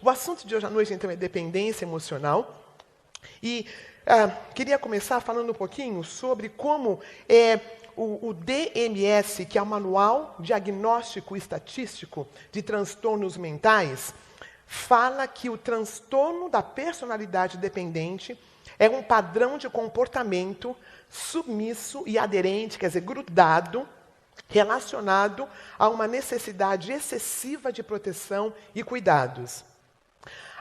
o assunto de hoje à noite, então, é dependência emocional. E queria começar falando um pouquinho sobre como o DMS, que é o Manual Diagnóstico Estatístico de Transtornos Mentais, fala que o transtorno da personalidade dependente é um padrão de comportamento submisso e aderente, quer dizer, grudado, relacionado a uma necessidade excessiva de proteção e cuidados.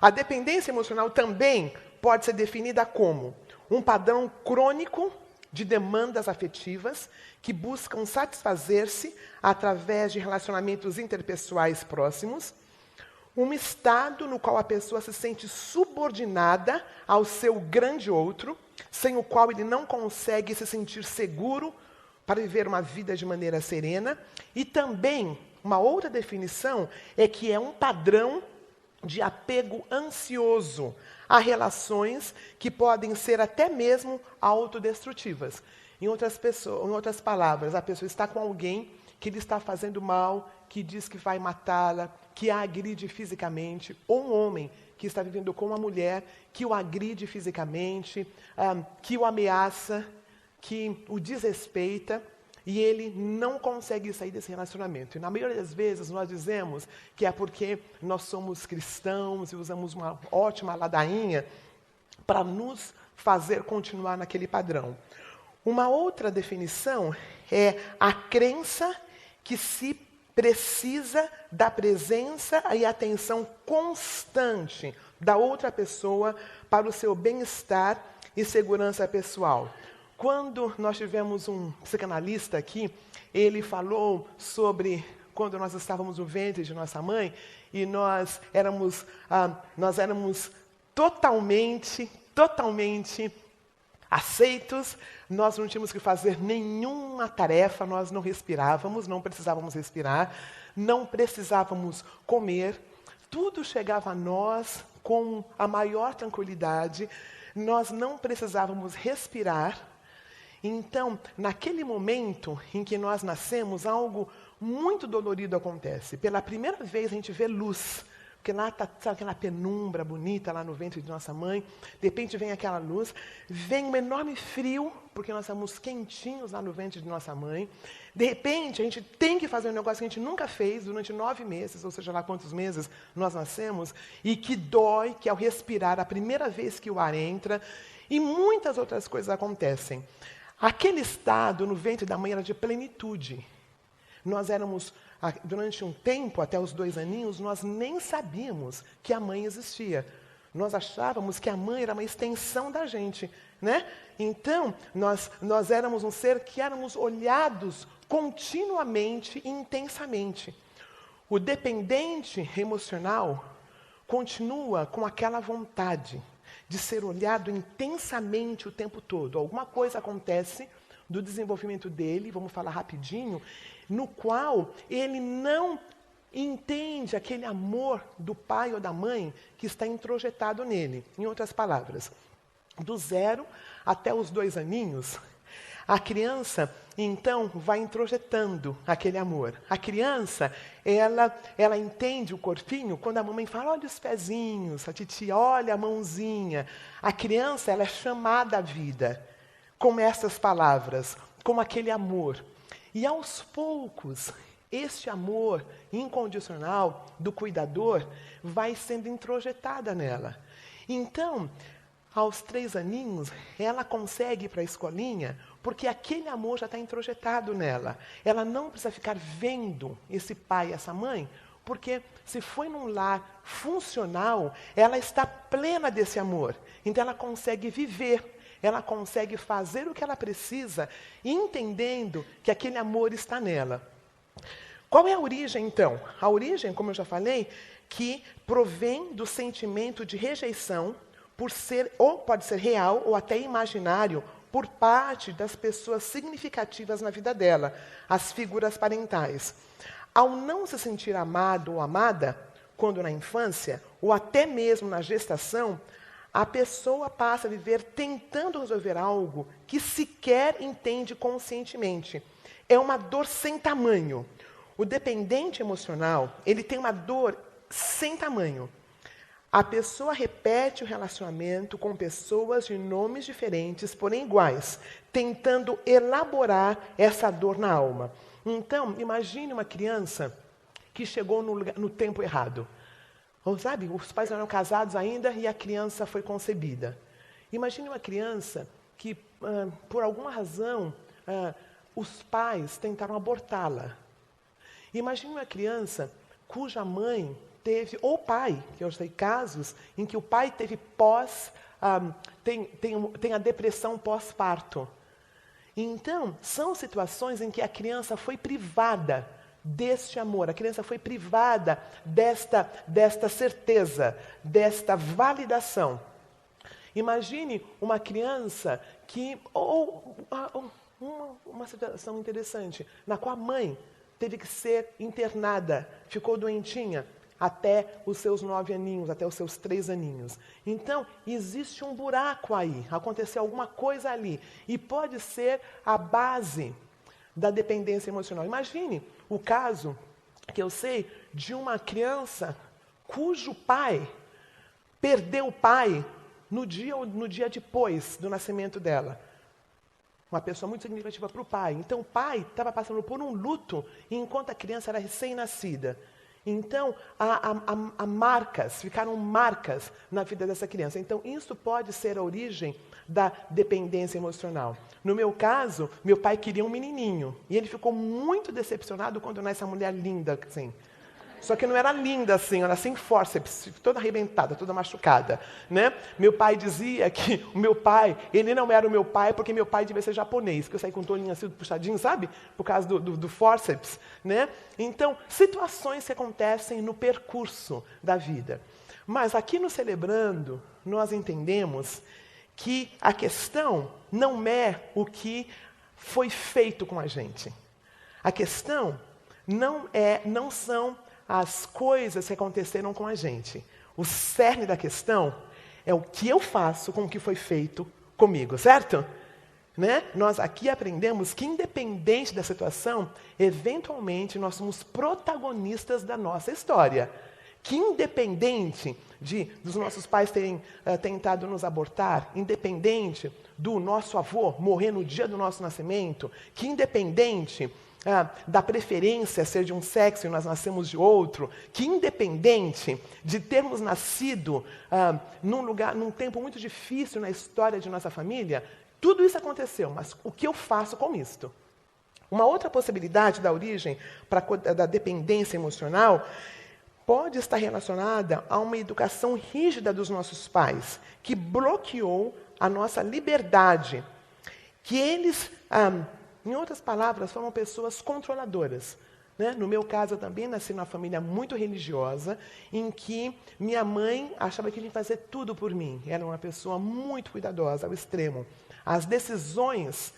A dependência emocional também pode ser definida como um padrão crônico de demandas afetivas que buscam satisfazer-se através de relacionamentos interpessoais próximos, um estado no qual a pessoa se sente subordinada ao seu grande outro, sem o qual ele não consegue se sentir seguro para viver uma vida de maneira serena. E também, uma outra definição é que é um padrão de apego ansioso a relações que podem ser até mesmo autodestrutivas. Em outras palavras, a pessoa está com alguém que lhe está fazendo mal, que diz que vai matá-la, que a agride fisicamente, ou um homem que está vivendo com uma mulher que o agride fisicamente, que o ameaça, que o desrespeita, e ele não consegue sair desse relacionamento. E na maioria das vezes nós dizemos que é porque nós somos cristãos e usamos uma ótima ladainha para nos fazer continuar naquele padrão. Uma outra definição é a crença que se precisa da presença e atenção constante da outra pessoa para o seu bem-estar e segurança pessoal. Quando nós tivemos um psicanalista aqui, ele falou sobre quando nós estávamos no ventre de nossa mãe e nós éramos totalmente aceitos, nós não tínhamos que fazer nenhuma tarefa, nós não respirávamos, não precisávamos respirar, não precisávamos comer, tudo chegava a nós com a maior tranquilidade, nós não precisávamos respirar. Então, naquele momento em que nós nascemos, algo muito dolorido acontece. Pela primeira vez a gente vê luz, porque lá está aquela penumbra bonita lá no ventre de nossa mãe, de repente vem aquela luz, vem um enorme frio, porque nós estamos quentinhos lá no ventre de nossa mãe, de repente a gente tem que fazer um negócio que a gente nunca fez durante 9 meses, ou seja lá quantos meses nós nascemos, e que dói, que ao respirar, a primeira vez que o ar entra, e muitas outras coisas acontecem. Aquele estado no ventre da mãe era de plenitude. Nós éramos, durante um tempo, até os 2 aninhos, nós nem sabíamos que a mãe existia. Nós achávamos que a mãe era uma extensão da gente, né? Então, nós éramos um ser que éramos olhados continuamente e intensamente. O dependente emocional continua com aquela vontade de ser olhado intensamente o tempo todo. Alguma coisa acontece do desenvolvimento dele, vamos falar rapidinho, no qual ele não entende aquele amor do pai ou da mãe que está introjetado nele. Em outras palavras, do 0 até os 2 aninhos, a criança, então, vai introjetando aquele amor. A criança, ela entende o corpinho quando a mamãe fala, olha os pezinhos, a titia, olha a mãozinha. A criança, ela é chamada à vida com essas palavras, com aquele amor. E aos poucos, este amor incondicional do cuidador vai sendo introjetada nela. Então, aos 3 aninhos, ela consegue ir para a escolinha porque aquele amor já está introjetado nela. Ela não precisa ficar vendo esse pai e essa mãe, porque se foi num lar funcional, ela está plena desse amor. Então ela consegue viver, ela consegue fazer o que ela precisa, entendendo que aquele amor está nela. Qual é a origem, então? A origem, como eu já falei, que provém do sentimento de rejeição, por ser, ou pode ser real, ou até imaginário, por parte das pessoas significativas na vida dela, as figuras parentais. Ao não se sentir amado ou amada, quando na infância, ou até mesmo na gestação, a pessoa passa a viver tentando resolver algo que sequer entende conscientemente. É uma dor sem tamanho. O dependente emocional, ele tem uma dor sem tamanho. A pessoa repete o relacionamento com pessoas de nomes diferentes, porém iguais, tentando elaborar essa dor na alma. Então, imagine uma criança que chegou no tempo errado. Ou, sabe, os pais não eram casados ainda e a criança foi concebida. Imagine uma criança que, por alguma razão, os pais tentaram abortá-la. Imagine uma criança cuja mãe teve, ou pai, que eu sei casos em que o pai teve tem a depressão pós-parto. Então, são situações em que a criança foi privada deste amor, a criança foi privada desta certeza, desta validação. Imagine uma criança que, uma situação interessante, na qual a mãe teve que ser internada, ficou doentinha, até os seus 9 aninhos, até os seus 3 aninhos. Então, existe um buraco aí, aconteceu alguma coisa ali. E pode ser a base da dependência emocional. Imagine o caso, que eu sei, de uma criança cujo pai perdeu o pai no dia depois do nascimento dela. Uma pessoa muito significativa para o pai. Então, o pai estava passando por um luto enquanto a criança era recém-nascida. Então, há marcas, ficaram marcas na vida dessa criança. Então, isso pode ser a origem da dependência emocional. No meu caso, meu pai queria um menininho. E ele ficou muito decepcionado quando nasce essa mulher linda, assim. Só que não era linda assim, era sem fórceps, toda arrebentada, toda machucada, né? Meu pai dizia que o meu pai, ele não era o meu pai porque meu pai devia ser japonês, que eu saí com o tolinho assim, puxadinho, sabe? Por causa do fórceps, né? Então, situações que acontecem no percurso da vida. Mas aqui no Celebrando, nós entendemos que a questão não é o foi feito com a gente. A questão não são as coisas que aconteceram com a gente. O cerne da questão é o que eu faço com o que foi feito comigo, certo? Né? Nós aqui aprendemos que, independente da situação, eventualmente nós somos protagonistas da nossa história. Que independente dos nossos pais terem tentado nos abortar, independente do nosso avô morrer no dia do nosso nascimento, que independente da preferência ser de um sexo e nós nascemos de outro, que independente de termos nascido num tempo muito difícil na história de nossa família, tudo isso aconteceu, mas o que eu faço com isto? Uma outra possibilidade da origem da dependência emocional pode estar relacionada a uma educação rígida dos nossos pais, que bloqueou a nossa liberdade, que eles, em outras palavras, foram pessoas controladoras. Né? No meu caso, eu também nasci numa família muito religiosa, em que minha mãe achava que tinha que fazer tudo por mim. Era uma pessoa muito cuidadosa, ao extremo. As decisões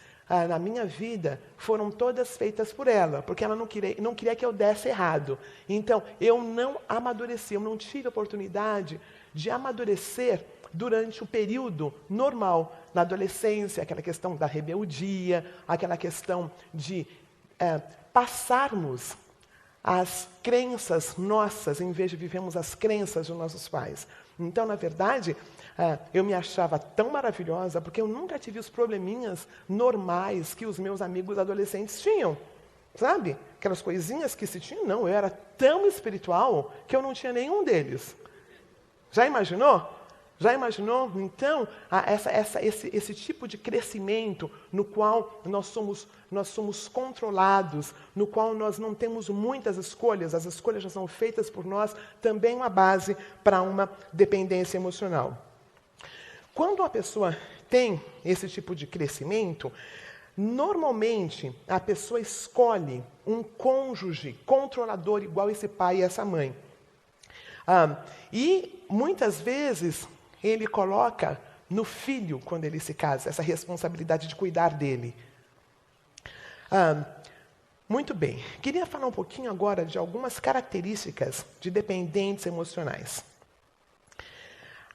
na minha vida foram todas feitas por ela, porque ela não queria que eu desse errado. Então, eu não amadureci, eu não tive a oportunidade de amadurecer durante o período normal, na adolescência, aquela questão da rebeldia, aquela questão de passarmos as crenças nossas, em vez de vivermos as crenças dos nossos pais. Então, na verdade, eu me achava tão maravilhosa, porque eu nunca tive os probleminhas normais que os meus amigos adolescentes tinham. Sabe? Aquelas coisinhas que se tinham, não. Eu era tão espiritual que eu não tinha nenhum deles. Já imaginou? Já imaginou? Então, esse tipo de crescimento no qual nós somos controlados, no qual nós não temos muitas escolhas, as escolhas já são feitas por nós, também é uma base para uma dependência emocional. Quando a pessoa tem esse tipo de crescimento, normalmente a pessoa escolhe um cônjuge controlador igual esse pai e essa mãe. E muitas vezes ele coloca no filho, quando ele se casa, essa responsabilidade de cuidar dele. Muito bem. Queria falar um pouquinho agora de algumas características de dependentes emocionais.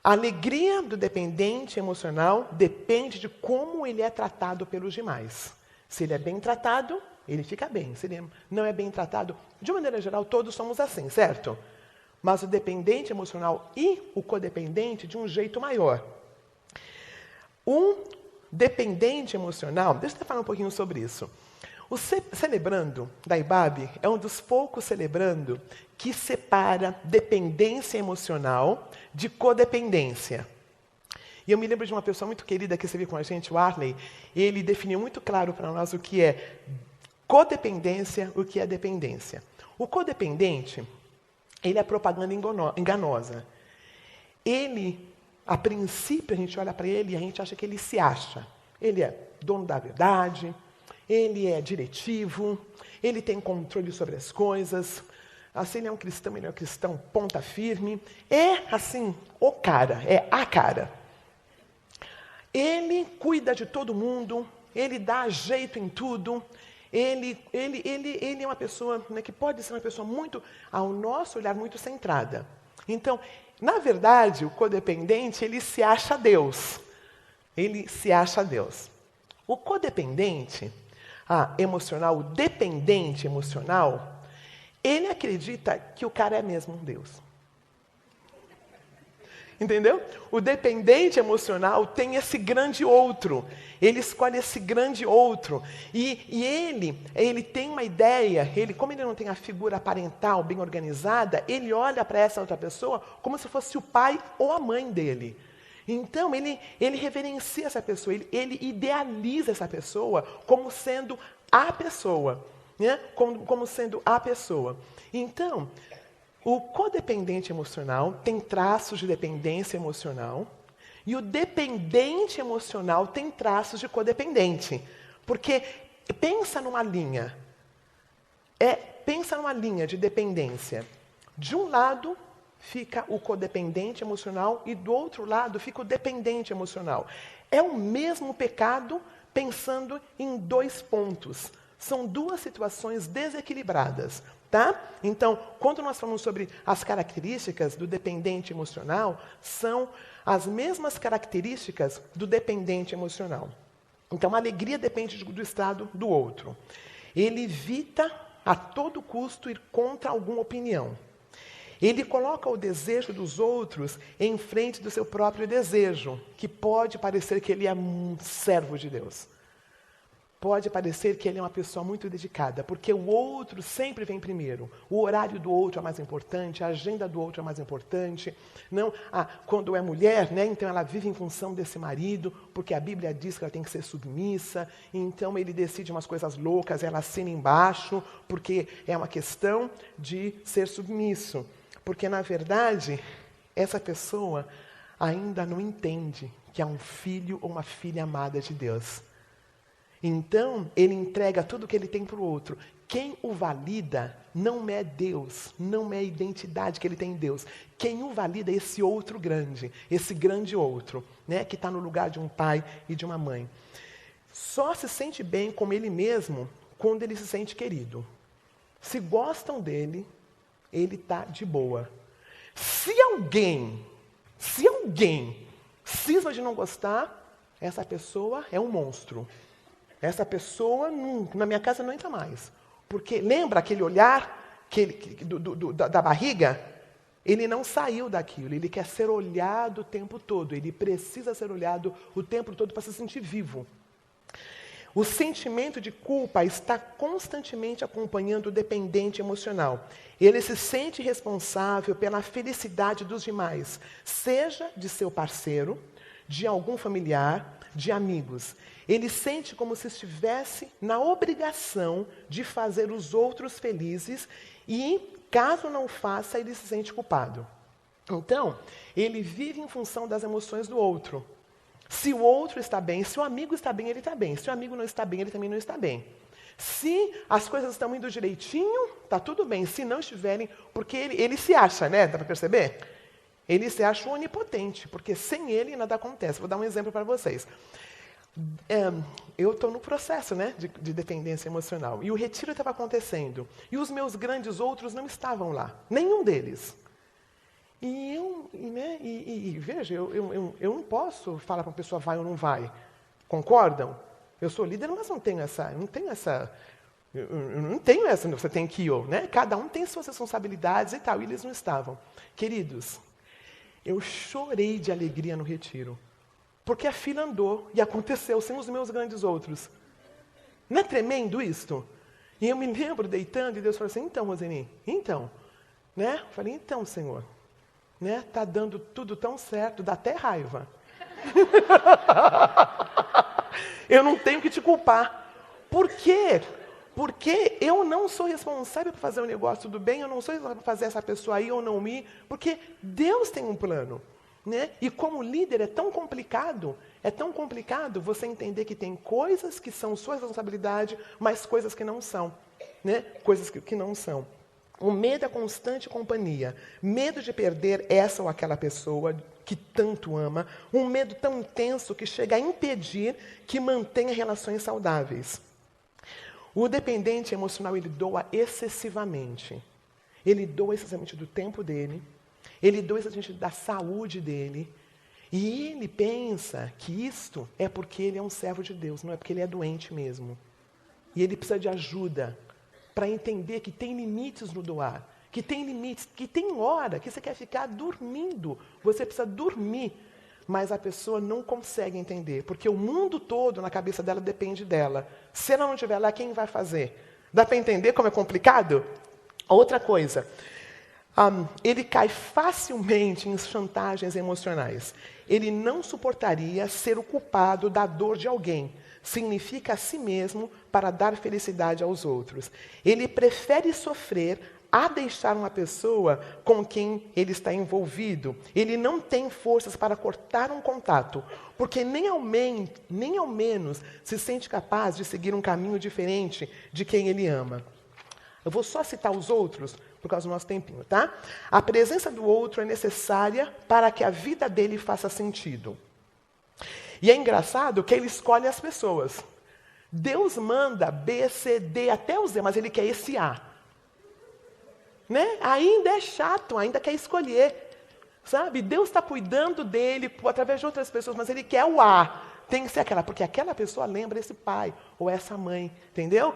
A alegria do dependente emocional depende de como ele é tratado pelos demais. Se ele é bem tratado, ele fica bem. Se ele não é bem tratado, de maneira geral, todos somos assim, certo? mas o dependente emocional e o codependente de um jeito maior. Um dependente emocional, deixa eu falar um pouquinho sobre isso. O celebrando da IBAB é um dos poucos celebrando que separa dependência emocional de codependência. E eu me lembro de uma pessoa muito querida que esteve com a gente, o Arley, ele definiu muito claro para nós o que é codependência, o que é dependência. O codependente, ele é propaganda enganosa. Ele, a princípio, a gente olha para ele e a gente acha que ele se acha. Ele é dono da verdade, ele é diretivo, ele tem controle sobre as coisas. Assim, ele é um cristão ponta firme. É, assim, o cara, é a cara. Ele cuida de todo mundo, ele dá jeito em tudo. Ele é uma pessoa, né, que pode ser uma pessoa muito, ao nosso olhar, muito centrada. Então, na verdade, o codependente, ele se acha Deus. Ele se acha Deus. O codependente emocional, o dependente emocional, ele acredita que o cara é mesmo um Deus. Entendeu? O dependente emocional tem esse grande outro. Ele escolhe esse grande outro. E ele tem uma ideia, como ele não tem a figura parental bem organizada, ele olha para essa outra pessoa como se fosse o pai ou a mãe dele. Então, ele reverencia essa pessoa, ele idealiza essa pessoa como sendo a pessoa. Né? Como sendo a pessoa. Então, o codependente emocional tem traços de dependência emocional e o dependente emocional tem traços de codependente. Porque pensa numa linha de dependência. De um lado fica o codependente emocional e do outro lado fica o dependente emocional. É o mesmo pecado pensando em dois pontos. São duas situações desequilibradas. Tá? Então, quando nós falamos sobre as características do dependente emocional, são as mesmas características do dependente emocional. Então, a alegria depende do estado do outro. Ele evita a todo custo ir contra alguma opinião. Ele coloca o desejo dos outros em frente do seu próprio desejo, que pode parecer que ele é um servo de Deus. Pode parecer que ele é uma pessoa muito dedicada, porque o outro sempre vem primeiro. O horário do outro é mais importante, a agenda do outro é mais importante. Não, quando é mulher, né, então ela vive em função desse marido, porque a Bíblia diz que ela tem que ser submissa, então ele decide umas coisas loucas, ela assina embaixo, porque é uma questão de ser submisso. Porque, na verdade, essa pessoa ainda não entende que é um filho ou uma filha amada de Deus. Então, ele entrega tudo o que ele tem para o outro. Quem o valida não é Deus, não é a identidade que ele tem em Deus. Quem o valida é esse outro grande, esse grande outro, né, que está no lugar de um pai e de uma mãe. Só se sente bem com ele mesmo quando ele se sente querido. Se gostam dele, ele está de boa. Se alguém cisma de não gostar, essa pessoa é um monstro. Essa pessoa, na minha casa, não entra mais. Porque lembra aquele olhar da barriga? Ele não saiu daquilo, ele quer ser olhado o tempo todo. Ele precisa ser olhado o tempo todo para se sentir vivo. O sentimento de culpa está constantemente acompanhando o dependente emocional. Ele se sente responsável pela felicidade dos demais, seja de seu parceiro, de algum familiar, de amigos. Ele sente como se estivesse na obrigação de fazer os outros felizes e, caso não faça, ele se sente culpado. Então, ele vive em função das emoções do outro. Se o outro está bem, se o amigo está bem, ele está bem. Se o amigo não está bem, ele também não está bem. Se as coisas estão indo direitinho, está tudo bem. Se não estiverem, porque ele se acha, né? Dá para perceber? Ele se acha onipotente, porque sem ele nada acontece. Vou dar um exemplo para vocês. Eu estou no processo, né, de dependência emocional. E o retiro estava acontecendo. E os meus grandes outros não estavam lá. Nenhum deles. Veja, eu não posso falar para uma pessoa vai ou não vai. Concordam? Eu sou líder, mas não tenho essa Eu não tenho essa, você tem que ir, né? Cada um tem suas responsabilidades e tal, e eles não estavam. Queridos, eu chorei de alegria no retiro, porque a fila andou e aconteceu sem os meus grandes outros. Não é tremendo isto? E eu me lembro deitando e Deus falou assim, então, Roseni, então, né? Eu falei, então, Senhor, né? Tá dando tudo tão certo, dá até raiva. Eu não tenho que te culpar. Por quê? Porque eu não sou responsável por fazer o negócio do bem, eu não sou responsável por fazer essa pessoa ir ou não ir, porque Deus tem um plano. Né? E como líder é tão complicado você entender que tem coisas que são sua responsabilidade, mas coisas que não são. Né? Coisas que não são. O medo é constante companhia. Medo de perder essa ou aquela pessoa que tanto ama. Um medo tão intenso que chega a impedir que mantenha relações saudáveis. O dependente emocional, ele doa excessivamente. Ele doa excessivamente do tempo dele. Ele doa excessivamente da saúde dele. E ele pensa que isto é porque ele é um servo de Deus, não é porque ele é doente mesmo. E ele precisa de ajuda para entender que tem limites no doar, que tem limites, que tem hora que você quer ficar dormindo, você precisa dormir, mas a pessoa não consegue entender, porque o mundo todo na cabeça dela depende dela. Se ela não estiver lá, quem vai fazer? Dá para entender como é complicado? Outra coisa, ele cai facilmente em chantagens emocionais. Ele não suportaria ser o culpado da dor de alguém. Significa a si mesmo para dar felicidade aos outros. Ele prefere sofrer a deixar uma pessoa com quem ele está envolvido. Ele não tem forças para cortar um contato, porque nem ao menos se sente capaz de seguir um caminho diferente de quem ele ama. Eu vou só citar os outros, por causa do nosso tempinho, tá? A presença do outro é necessária para que a vida dele faça sentido. E é engraçado que ele escolhe as pessoas. Deus manda B, C, D, até o Z, mas ele quer esse A. Né? Ainda é chato, ainda quer escolher. Sabe? Deus está cuidando dele através de outras pessoas, mas ele quer o A. Tem que ser aquela, porque aquela pessoa lembra esse pai ou essa mãe. Entendeu?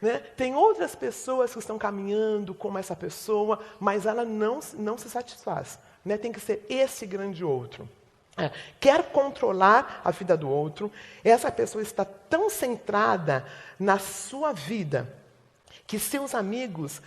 Né? Tem outras pessoas que estão caminhando como essa pessoa, mas ela não se satisfaz. Né? Tem que ser esse grande outro. Quer controlar a vida do outro, essa pessoa está tão centrada na sua vida que seus amigos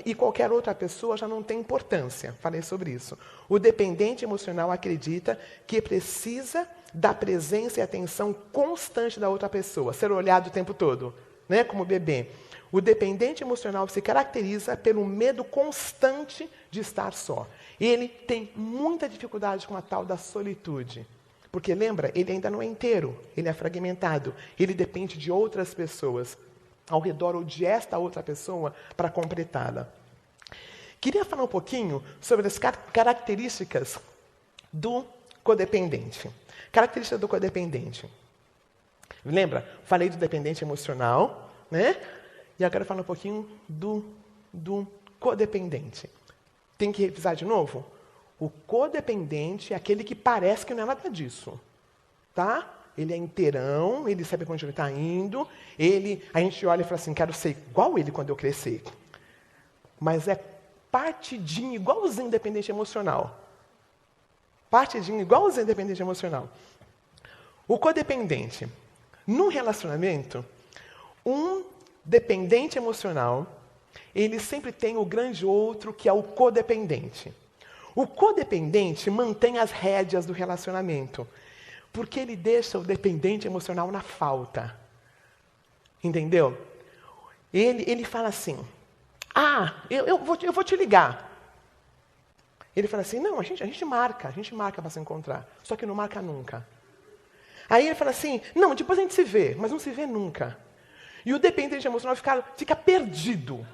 e qualquer outra pessoa já não tem importância. Falei sobre isso. O dependente emocional acredita que precisa da presença e atenção constante da outra pessoa, ser olhado o tempo todo, né, como bebê. O dependente emocional se caracteriza pelo medo constante de estar só. Ele tem muita dificuldade com a tal da solitude. Porque, lembra, ele ainda não é inteiro, ele é fragmentado. Ele depende de outras pessoas ao redor ou de esta outra pessoa para completá-la. Queria falar um pouquinho sobre as características do codependente. Características do codependente. Lembra? Falei do dependente emocional, né? E agora falar um pouquinho do codependente. Tem que revisar de novo? O codependente é aquele que parece que não é nada disso. Tá? Ele é inteirão, ele sabe para onde ele está indo. A gente olha e fala assim, quero ser igual ele quando eu crescer. Mas é partidinho, igualzinho dependente emocional. Partidinho, igualzinho dependente emocional. O codependente. Num relacionamento, um dependente emocional, ele sempre tem o grande outro que é o codependente. O codependente mantém as rédeas do relacionamento, porque ele deixa o dependente emocional na falta. Entendeu? Ele fala assim, eu vou te ligar. Ele fala assim, não, a gente marca para se encontrar, só que não marca nunca. Aí ele fala assim, não, depois a gente se vê, mas não se vê nunca. E o dependente emocional fica perdido,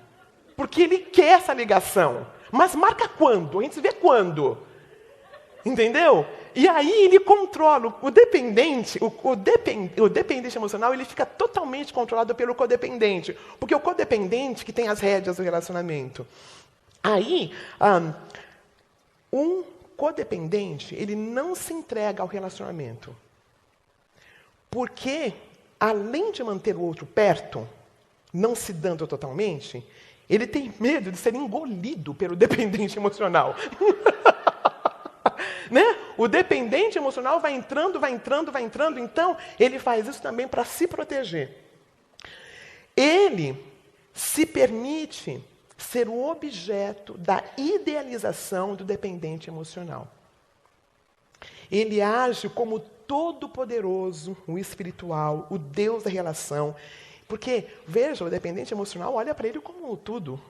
porque ele quer essa ligação. Mas marca quando? A gente se vê quando? Entendeu? E aí ele controla. O dependente emocional, ele fica totalmente controlado pelo codependente. Porque o codependente que tem as rédeas do relacionamento. Aí, um codependente, ele não se entrega ao relacionamento. Porque, além de manter o outro perto, não se dando totalmente, ele tem medo de ser engolido pelo dependente emocional. Né? O dependente emocional vai entrando, então ele faz isso também para se proteger. Ele se permite ser o objeto da idealização do dependente emocional. Ele age como todo-poderoso, o espiritual, o Deus da relação. Porque, veja, o dependente emocional olha para ele como tudo.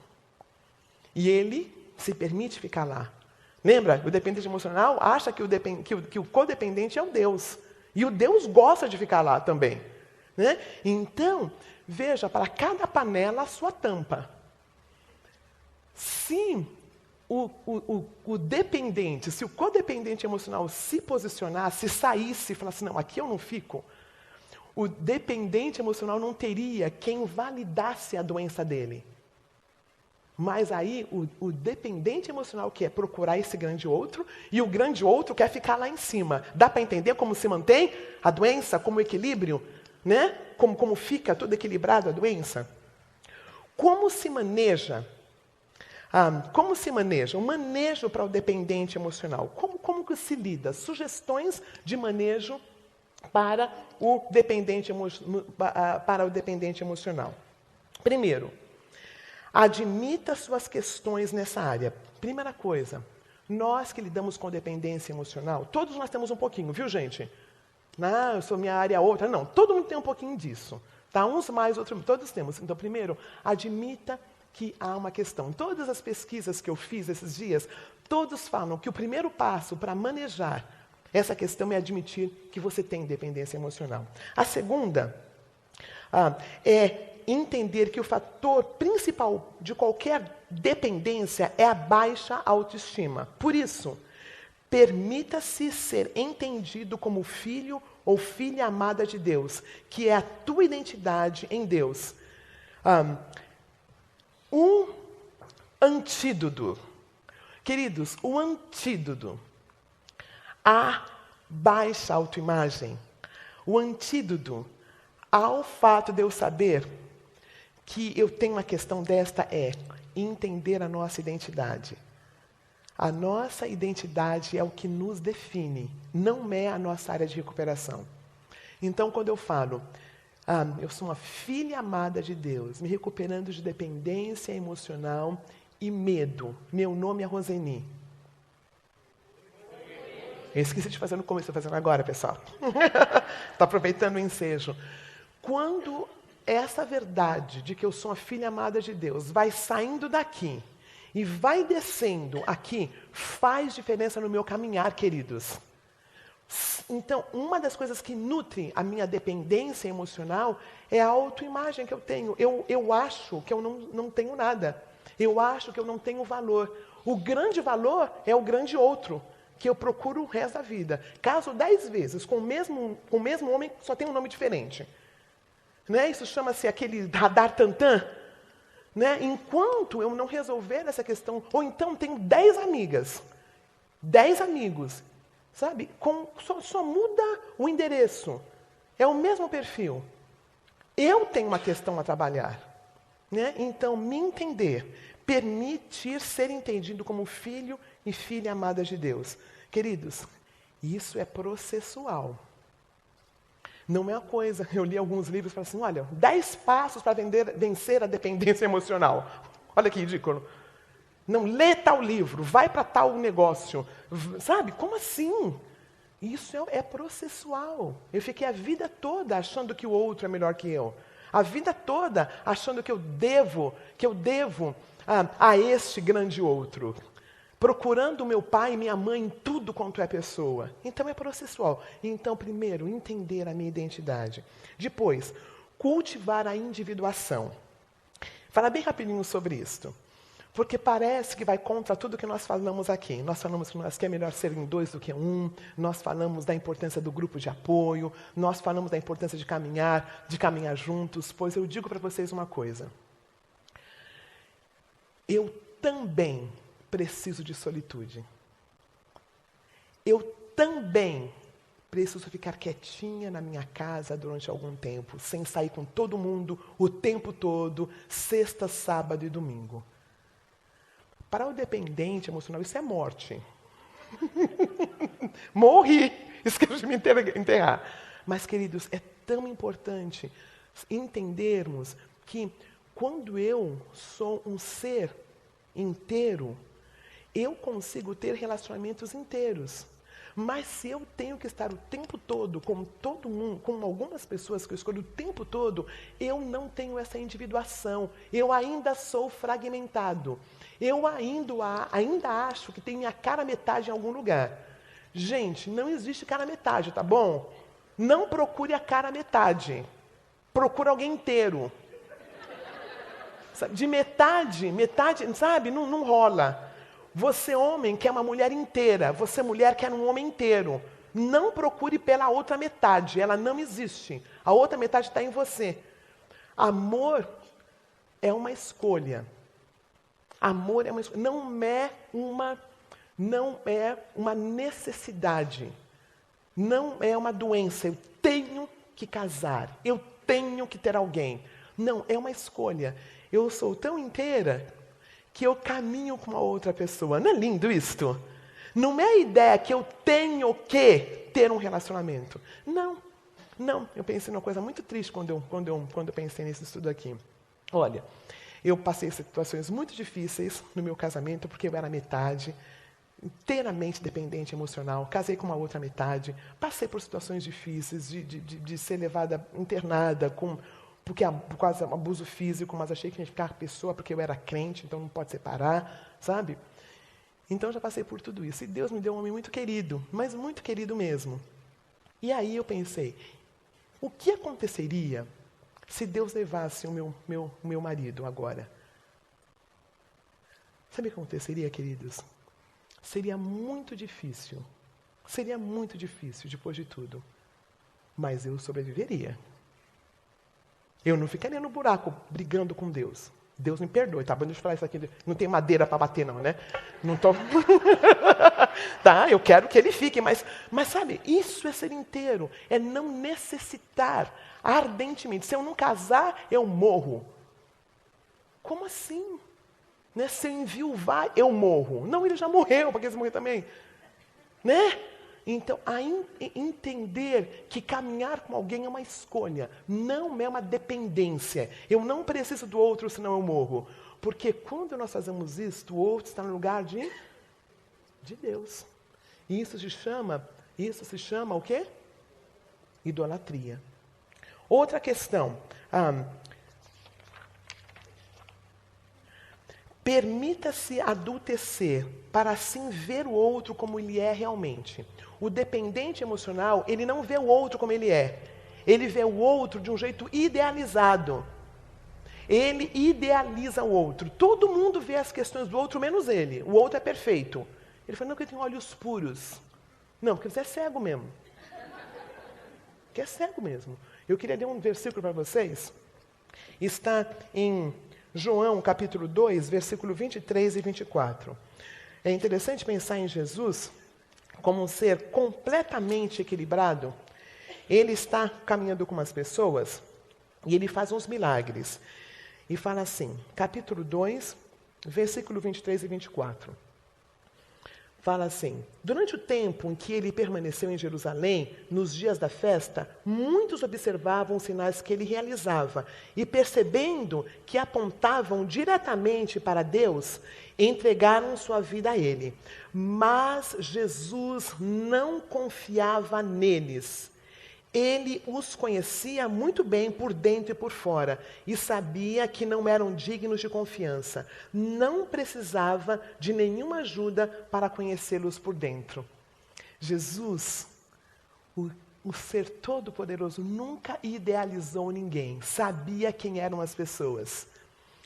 E ele se permite ficar lá. Lembra? O dependente emocional acha que o codependente é o Deus. E o Deus gosta de ficar lá também. Né? Então, veja, para cada panela a sua tampa. Se o dependente, se o codependente emocional se posicionar, se saísse e falasse, não, aqui eu não fico, o dependente emocional não teria quem validasse a doença dele. Mas aí o dependente emocional quer procurar esse grande outro e o grande outro quer ficar lá em cima. Dá para entender como se mantém a doença, como o equilíbrio? Né? Como fica tudo equilibrado a doença? Como se maneja? Como se maneja? O manejo para o dependente emocional. Como que se lida? Sugestões de manejo para o dependente emocional. Primeiro, admita suas questões nessa área. Primeira coisa, nós que lidamos com dependência emocional, todos nós temos um pouquinho, viu, gente? Não, eu sou minha área outra. Não, todo mundo tem um pouquinho disso. Tá? Uns mais, outros todos temos. Então, primeiro, admita que há uma questão. Todas as pesquisas que eu fiz esses dias, todos falam que o primeiro passo para manejar essa questão é admitir que você tem dependência emocional. A segunda é entender que o fator principal de qualquer dependência é a baixa autoestima. Por isso, permita-se ser entendido como filho ou filha amada de Deus, que é a tua identidade em Deus. Um antídoto. Queridos, o antídoto à baixa autoimagem, o antídoto ao fato de eu saber que eu tenho uma questão desta é entender a nossa identidade. A nossa identidade é o que nos define, não é a nossa área de recuperação. Então, quando eu falo, eu sou uma filha amada de Deus, me recuperando de dependência emocional e medo. Meu nome é Roseni. Eu esqueci de fazer no começo, estou fazendo agora, pessoal. Estou aproveitando o ensejo. Quando essa verdade de que eu sou uma filha amada de Deus vai saindo daqui e vai descendo aqui, faz diferença no meu caminhar, queridos. Então, uma das coisas que nutre a minha dependência emocional é a autoimagem que eu tenho. Eu acho que eu não tenho nada. Eu acho que eu não tenho valor. O grande valor é o grande outro, que eu procuro o resto da vida. Caso 10 vezes com o mesmo homem, só tem um nome diferente. Né? Isso chama-se aquele radar tantã. Né? Enquanto eu não resolver essa questão, ou então tenho 10 amigas, 10 amigos, sabe? Só muda o endereço. É o mesmo perfil. Eu tenho uma questão a trabalhar. Né? Então, me entender, permitir ser entendido como filho e filha amada de Deus. Queridos, isso é processual. Não é uma coisa, eu li alguns livros e falei assim, olha, 10 passos para vencer a dependência emocional. Olha que ridículo. Não, lê tal livro, vai para tal negócio. Sabe, como assim? Isso é processual. Eu fiquei a vida toda achando que o outro é melhor que eu. A vida toda achando que eu devo a este grande outro. Procurando meu pai e minha mãe em tudo quanto é pessoa. Então é processual. Então, primeiro, entender a minha identidade. Depois, cultivar a individuação. Falar bem rapidinho sobre isso. Porque parece que vai contra tudo que nós falamos aqui. Nós falamos que é melhor ser em 2 do que 1. Nós falamos da importância do grupo de apoio. Nós falamos da importância de caminhar juntos. Pois eu digo para vocês uma coisa. Eu também preciso de solitude. Eu também preciso ficar quietinha na minha casa durante algum tempo, sem sair com todo mundo o tempo todo, sexta, sábado e domingo. Para o dependente emocional, isso é morte. Morri, esqueci de me enterrar. Mas, queridos, é tão importante entendermos que quando eu sou um ser inteiro, eu consigo ter relacionamentos inteiros. Mas se eu tenho que estar o tempo todo com todo mundo, com algumas pessoas que eu escolho o tempo todo, eu não tenho essa individuação. Eu ainda sou fragmentado. Eu ainda acho que tem minha cara metade em algum lugar. Gente, não existe cara metade, tá bom? Não procure a cara metade. Procure alguém inteiro. De metade, sabe? Não rola. Você, homem, quer uma mulher inteira. Você, mulher, quer um homem inteiro. Não procure pela outra metade. Ela não existe. A outra metade está em você. Amor é uma escolha. Amor é uma escolha. Não é uma necessidade. Não é uma doença. Eu tenho que casar. Eu tenho que ter alguém. Não, é uma escolha. Eu sou tão inteira que eu caminho com uma outra pessoa. Não é lindo isto? Não é a ideia que eu tenho que ter um relacionamento. Não. Eu pensei numa coisa muito triste quando eu pensei nesse estudo aqui. Olha, eu passei situações muito difíceis no meu casamento, porque eu era metade, inteiramente dependente emocional, casei com uma outra metade, passei por situações difíceis de ser levada, internada, por causa do abuso físico, mas achei que ia ficar pessoa porque eu era crente, então não pode separar, sabe? Então já passei por tudo isso. E Deus me deu um homem muito querido, mas muito querido mesmo. E aí eu pensei, o que aconteceria se Deus levasse o meu marido agora? Sabe o que aconteceria, queridos? Seria muito difícil depois de tudo, mas eu sobreviveria. Eu não ficaria no buraco brigando com Deus. Deus me perdoe, tá? Deixa eu falar isso aqui. Não tem madeira para bater, não, né? Não tô... Tá? Eu quero que ele fique, mas sabe, isso é ser inteiro. É não necessitar ardentemente. Se eu não casar, eu morro. Como assim? Né? Se eu enviuvar, eu morro. Não, ele já morreu, para que ele morrer também? Né? Então, entender que caminhar com alguém é uma escolha, não é uma dependência. Eu não preciso do outro, senão eu morro. Porque quando nós fazemos isso, o outro está no lugar de Deus. E isso se chama o quê? Idolatria. Outra questão. Permita-se adultecer para assim ver o outro como ele é realmente. O dependente emocional, ele não vê o outro como ele é. Ele vê o outro de um jeito idealizado. Ele idealiza o outro. Todo mundo vê as questões do outro, menos ele. O outro é perfeito. Ele fala, não, porque ele tem olhos puros. Não, porque você é cego mesmo. Porque é cego mesmo. Eu queria ler um versículo para vocês. Está em João, capítulo 2, versículo 23 e 24. É interessante pensar em Jesus como um ser completamente equilibrado. Ele está caminhando com umas pessoas e ele faz uns milagres. E fala assim, capítulo 2, versículo 23 e 24. Fala assim, durante o tempo em que ele permaneceu em Jerusalém, nos dias da festa, muitos observavam os sinais que ele realizava e, percebendo que apontavam diretamente para Deus, entregaram sua vida a ele. Mas Jesus não confiava neles. Ele os conhecia muito bem por dentro e por fora e sabia que não eram dignos de confiança. Não precisava de nenhuma ajuda para conhecê-los por dentro. Jesus, o ser todo-poderoso, nunca idealizou ninguém. Sabia quem eram as pessoas.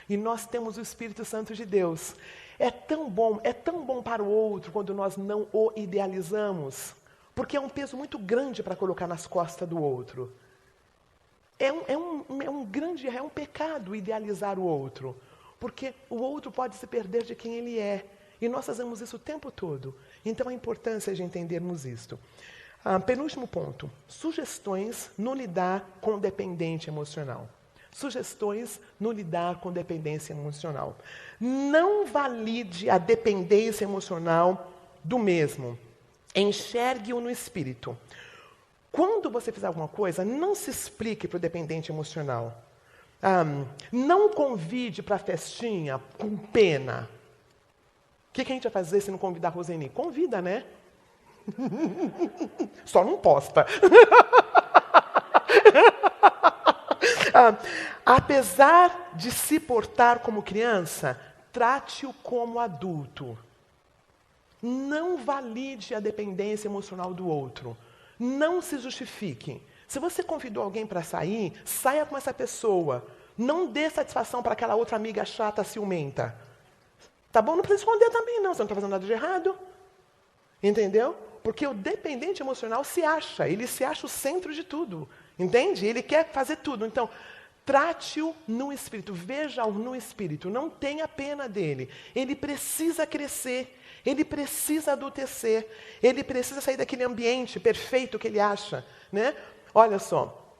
E nós temos o Espírito Santo de Deus. É tão bom para o outro quando nós não o idealizamos. Porque é um peso muito grande para colocar nas costas do outro. É um pecado idealizar o outro. Porque o outro pode se perder de quem ele é. E nós fazemos isso o tempo todo. Então a importância de entendermos isto. Penúltimo ponto, sugestões no lidar com dependente emocional. Sugestões no lidar com dependência emocional. Não valide a dependência emocional do mesmo. Enxergue-o no espírito. Quando você fizer alguma coisa, não se explique para o dependente emocional. Não convide para a festinha com pena. O que a gente vai fazer se não convidar a Roseni? Convida, né? Só não posta. Apesar de se portar como criança, trate-o como adulto. Não valide a dependência emocional do outro. Não se justifique. Se você convidou alguém para sair, saia com essa pessoa. Não dê satisfação para aquela outra amiga chata, ciumenta. Tá bom? Não precisa esconder também, não. Você não está fazendo nada de errado. Entendeu? Porque o dependente emocional se acha. Ele se acha o centro de tudo. Entende? Ele quer fazer tudo. Então, trate-o no espírito. Veja-o no espírito. Não tenha pena dele. Ele precisa crescer. Ele precisa adultecer. Ele precisa sair daquele ambiente perfeito que ele acha. Né? Olha só.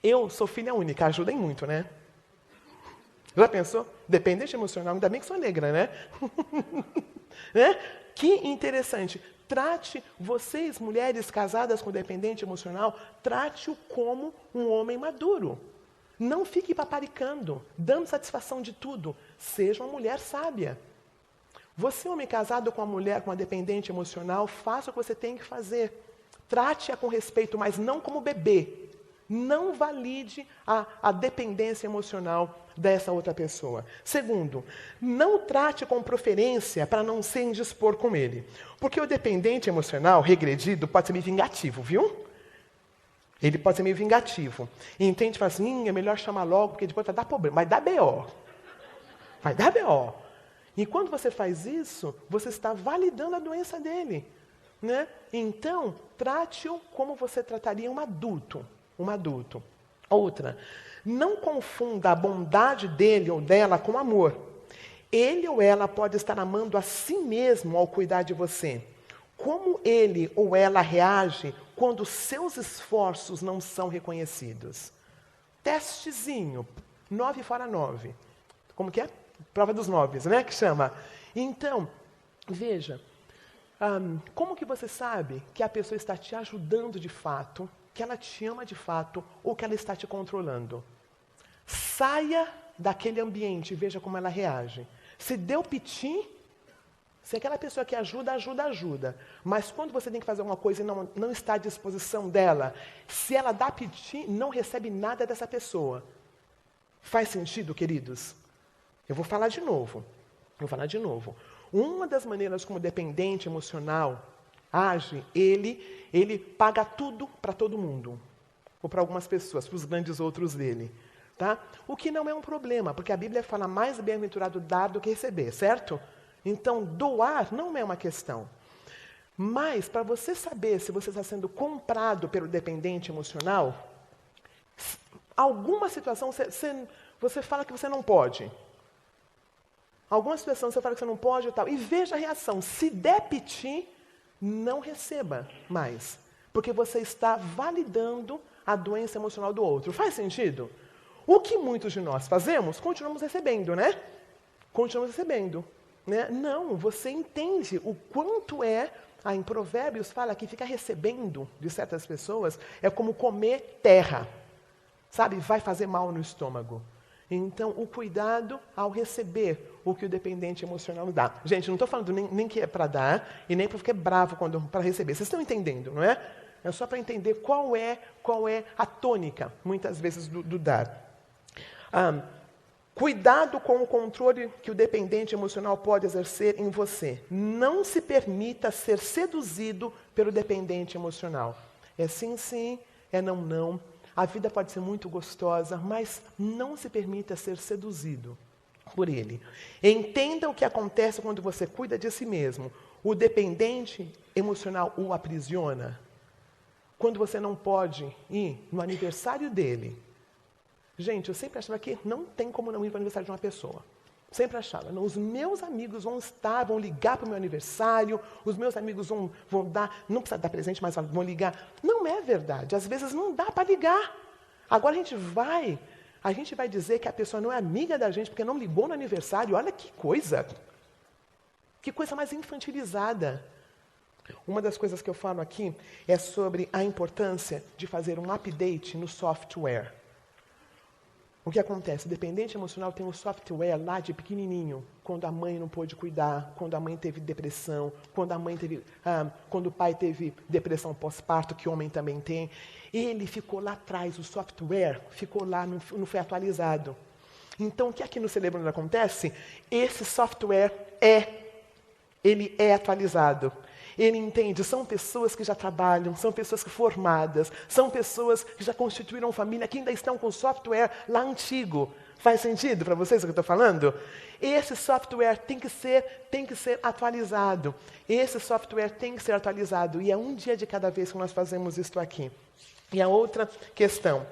Eu sou filha única. Ajudem muito, né? Já pensou? Dependente emocional. Ainda bem que sou negra, né? Né? Que interessante. Trate, vocês, mulheres casadas com dependente emocional, trate-o como um homem maduro. Não fique paparicando, dando satisfação de tudo. Seja uma mulher sábia. Você, homem casado com uma mulher com uma dependente emocional, faça o que você tem que fazer. Trate-a com respeito, mas não como bebê. Não valide a dependência emocional dessa outra pessoa. Segundo, não trate com preferência para não se indispor com ele. Porque o dependente emocional regredido pode ser meio vingativo, viu? Ele pode ser meio vingativo. E entende, fala assim, é melhor chamar logo, porque depois vai dar problema. Vai dar B.O. Vai dar B.O. E quando você faz isso, você está validando a doença dele. Né? Então, trate-o como você trataria um adulto. Um adulto. Outra, não confunda a bondade dele ou dela com amor. Ele ou ela pode estar amando a si mesmo ao cuidar de você. Como ele ou ela reage quando seus esforços não são reconhecidos? Testezinho, 9 fora 9. Como que é? Prova dos 9, né? Que chama. Então, veja, como que você sabe que a pessoa está te ajudando de fato, que ela te ama de fato, ou que ela está te controlando? Saia daquele ambiente e veja como ela reage. Se deu piti, se aquela pessoa que ajuda, ajuda. Mas quando você tem que fazer alguma coisa e não está à disposição dela, se ela dá piti, não recebe nada dessa pessoa. Faz sentido, queridos? Eu vou falar de novo. Uma das maneiras como o dependente emocional age, ele paga tudo para todo mundo. Ou para algumas pessoas, para os grandes outros dele. Tá? O que não é um problema, porque a Bíblia fala mais bem-aventurado dar do que receber, certo? Então, doar não é uma questão. Mas, para você saber se você está sendo comprado pelo dependente emocional, alguma situação você fala que você não pode. Alguma situação você fala que você não pode e tal. E veja a reação. Se der piti, não receba mais. Porque você está validando a doença emocional do outro. Faz sentido? O que muitos de nós fazemos, continuamos recebendo, né? Continuamos recebendo. Né? Não, você entende o quanto é... em Provérbios fala que ficar recebendo de certas pessoas é como comer terra. Sabe? Vai fazer mal no estômago. Então, o cuidado ao receber o que o dependente emocional dá. Gente, não estou falando nem que é para dar e nem para ficar bravo para receber. Vocês estão entendendo, não é? É só para entender qual é a tônica, muitas vezes, do dar. Cuidado com o controle que o dependente emocional pode exercer em você. Não se permita ser seduzido pelo dependente emocional. É sim, sim, é não, não. A vida pode ser muito gostosa, mas não se permita ser seduzido por ele. Entenda o que acontece quando você cuida de si mesmo. O dependente emocional o aprisiona. Quando você não pode ir no aniversário dele. Gente, eu sempre achava que não tem como não ir no aniversário de uma pessoa. Sempre achava, não, os meus amigos vão ligar para o meu aniversário, os meus amigos vão dar, não precisa dar presente, mas vão ligar. Não é verdade, às vezes não dá para ligar. Agora a gente vai dizer que a pessoa não é amiga da gente porque não ligou no aniversário. Olha que coisa mais infantilizada. Uma das coisas que eu falo aqui é sobre a importância de fazer um update no software. O que acontece? O dependente emocional tem um software lá de pequenininho, quando a mãe não pôde cuidar, quando a mãe teve depressão, quando o pai teve depressão pós-parto, que o homem também tem. Ele ficou lá atrás, o software ficou lá, não foi atualizado. Então, o que aqui no Celebrando acontece? Esse software ele é atualizado. Ele entende, são pessoas que já trabalham, são pessoas formadas, são pessoas que já constituíram família, que ainda estão com o software lá antigo. Faz sentido para vocês o que eu estou falando? Esse software tem que ser atualizado. Esse software tem que ser atualizado. E é um dia de cada vez que nós fazemos isto aqui. E a outra questão.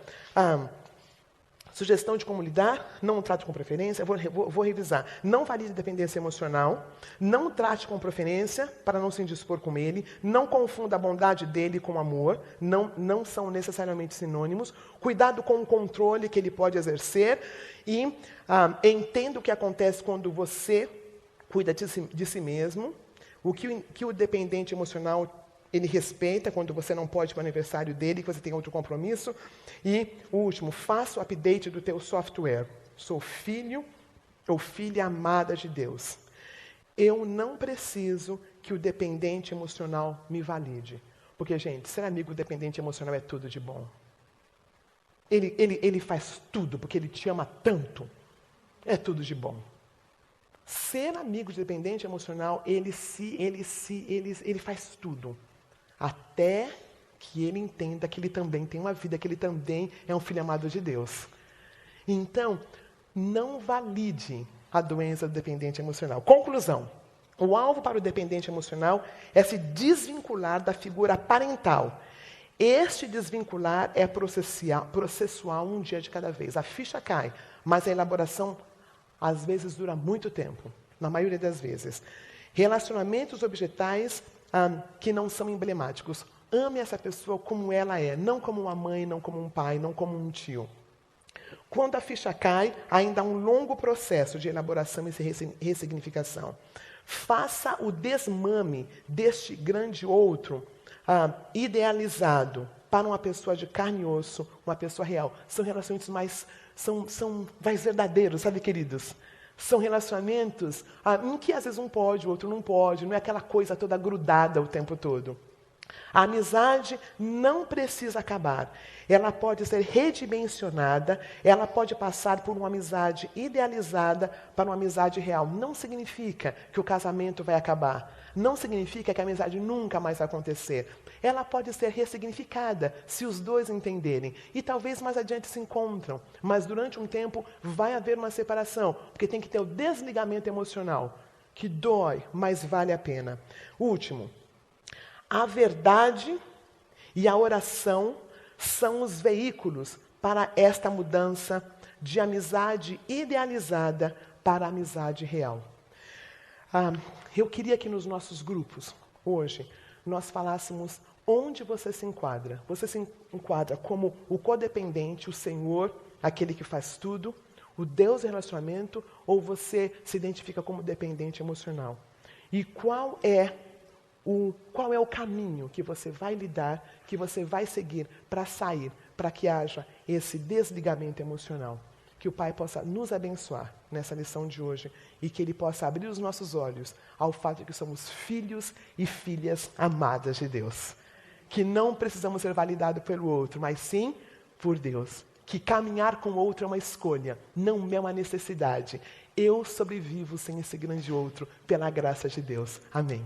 Sugestão de como lidar, não trate com preferência, vou revisar. Não valide dependência emocional, não trate com preferência para não se indispor com ele, não confunda a bondade dele com amor, não são necessariamente sinônimos. Cuidado com o controle que ele pode exercer e entenda o que acontece quando você cuida de si mesmo, o que o dependente emocional ele respeita quando você não pode ir para o aniversário dele, que você tem outro compromisso. E o último, faça o update do teu software. Sou filho ou filha amada de Deus. Eu não preciso que o dependente emocional me valide. Porque, gente, ser amigo do dependente emocional é tudo de bom. Ele faz tudo porque ele te ama tanto. É tudo de bom. Ser amigo de dependente emocional, ele faz tudo. Até que ele entenda que ele também tem uma vida, que ele também é um filho amado de Deus. Então, não valide a doença do dependente emocional. Conclusão. O alvo para o dependente emocional é se desvincular da figura parental. Este desvincular é processual um dia de cada vez. A ficha cai, mas a elaboração, às vezes, dura muito tempo. Na maioria das vezes. Relacionamentos objetais que não são emblemáticos. Ame essa pessoa como ela é, não como uma mãe, não como um pai, não como um tio. Quando a ficha cai, ainda há um longo processo de elaboração e ressignificação. Faça o desmame deste grande outro idealizado para uma pessoa de carne e osso, uma pessoa real. São relacionamentos mais verdadeiros, sabe, queridos? São relacionamentos em que às vezes um pode, o outro não pode, não é aquela coisa toda grudada o tempo todo. A amizade não precisa acabar. Ela pode ser redimensionada, ela pode passar por uma amizade idealizada para uma amizade real. Não significa que o casamento vai acabar. Não significa que a amizade nunca mais vai acontecer. Ela pode ser ressignificada, se os dois entenderem. E talvez mais adiante se encontram. Mas durante um tempo vai haver uma separação, porque tem que ter o desligamento emocional, que dói, mas vale a pena. Último. A verdade e a oração são os veículos para esta mudança de amizade idealizada para a amizade real. Eu queria que nos nossos grupos, hoje, nós falássemos onde você se enquadra. Você se enquadra como o codependente, o Senhor, aquele que faz tudo, o Deus do relacionamento, ou você se identifica como dependente emocional? E qual é o caminho que você vai lidar, que você vai seguir para sair, para que haja esse desligamento emocional? Que o Pai possa nos abençoar nessa lição de hoje e que Ele possa abrir os nossos olhos ao fato de que somos filhos e filhas amadas de Deus. Que não precisamos ser validados pelo outro, mas sim por Deus. Que caminhar com o outro é uma escolha, não é uma necessidade. Eu sobrevivo sem esse grande outro, pela graça de Deus. Amém.